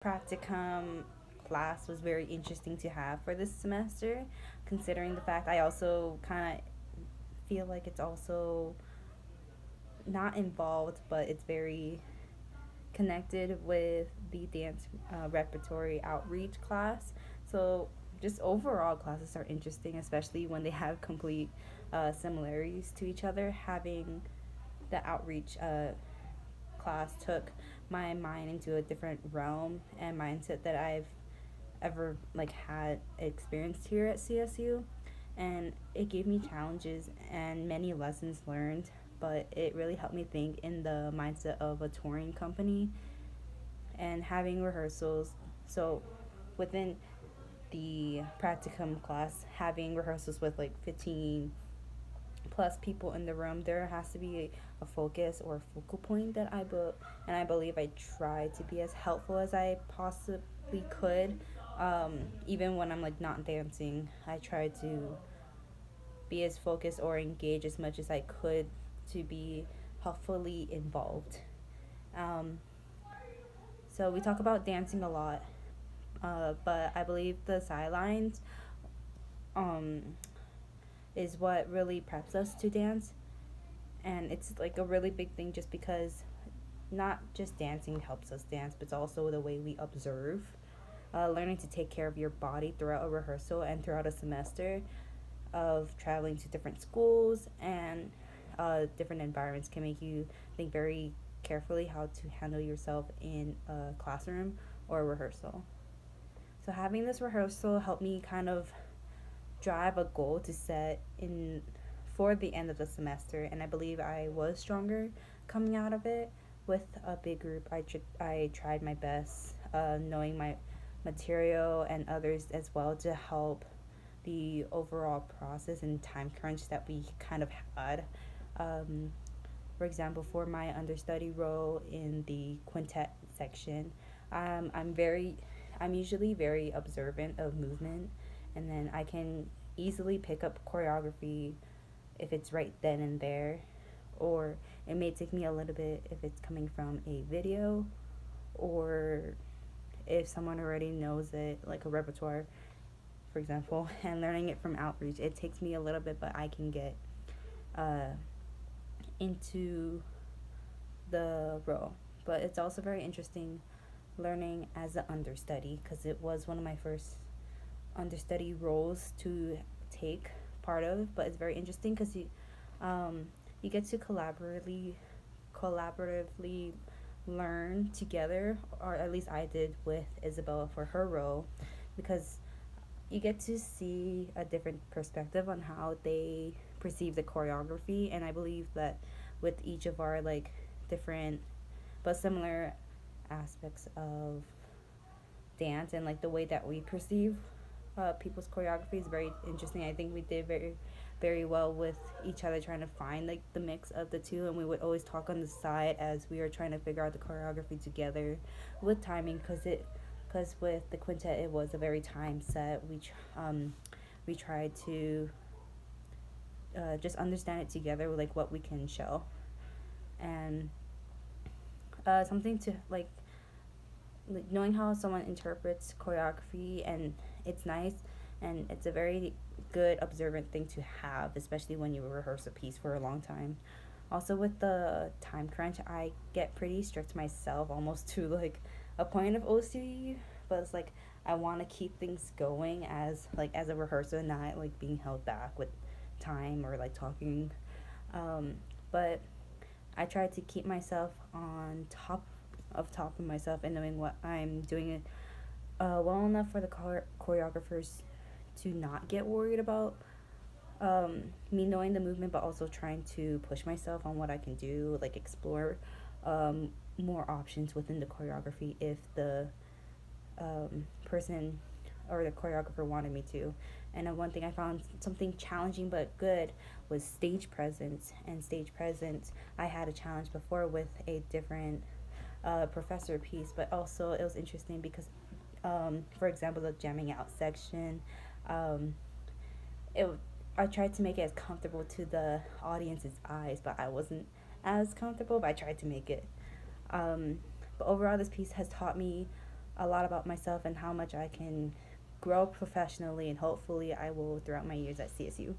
Practicum class was very interesting to have for this semester, considering the fact I also kind of feel like it's also not involved, but it's very connected with the dance repertory outreach class. So, just overall, classes are interesting, especially when they have complete similarities to each other. Having the outreach class took my mind into a different realm and mindset that I've ever like had experienced here at CSU, and it gave me challenges and many lessons learned, but it really helped me think in the mindset of a touring company and having rehearsals. So within the practicum class, having rehearsals with like 15 plus people in the room, there has to be a focus or a focal point that and I believe I tried to be as helpful as I possibly could. Even when I'm like not dancing, I tried to be as focused or engaged as much as I could to be helpfully involved. Um, so we talk about dancing a lot, but I believe the sidelines um, is what really preps us to dance, and it's like a really big thing just because not just dancing helps us dance, but it's also the way we observe. Learning to take care of your body throughout a rehearsal and throughout a semester of traveling to different schools and different environments can make you think very carefully how to handle yourself in a classroom or a rehearsal. So having this rehearsal helped me kind of drive a goal to set in for the end of the semester, and I believe I was stronger coming out of it with a big group. I tried my best, knowing my material and others as well to help the overall process and time crunch that we kind of had. Um, for example, for my understudy role in the quintet section, um, I'm very, I'm usually very observant of movement, and then I can easily pick up choreography if it's right then and there, or it may take me a little bit if it's coming from a video, or if someone already knows it, like a repertoire, for example, and learning it from outreach. It takes me a little bit, but I can get uh, into the role. But it's also very interesting learning as an understudy because it was one of my first understudy roles to take part of. But it's very interesting because um, you get to collaboratively learn together, or at least I did with Isabella for her role, because you get to see a different perspective on how they perceive the choreography, and I believe that with each of our like different but similar aspects of dance and like the way that we perceive people's choreography is very interesting. I think we did very well with each other trying to find like the mix of the two, and we would always talk on the side as we were trying to figure out the choreography together with timing, because with the quintet it was a very time set. We tried to just understand it together, like what we can show, and something to like knowing how someone interprets choreography, and it's nice, and it's a very good observant thing to have, especially when you rehearse a piece for a long time. Also with the time crunch, I get pretty strict myself, almost to like a point of OCD, but it's like I want to keep things going as a rehearsal, not like being held back with time or like talking. But I try to keep myself on top of myself and knowing what I'm doing well enough for the choreographers to not get worried about me knowing the movement, but also trying to push myself on what I can do, like explore more options within the choreography if the person or the choreographer wanted me to. And one thing I found something challenging but good was stage presence. And stage presence, I had a challenge before with a different professor piece, but also it was interesting because, for example, the jamming out section, um, it I tried to make it as comfortable to the audience's eyes, but I wasn't as comfortable. But I tried to make it. Um, but overall, this piece has taught me a lot about myself and how much I can grow professionally, and hopefully I will throughout my years at CSU.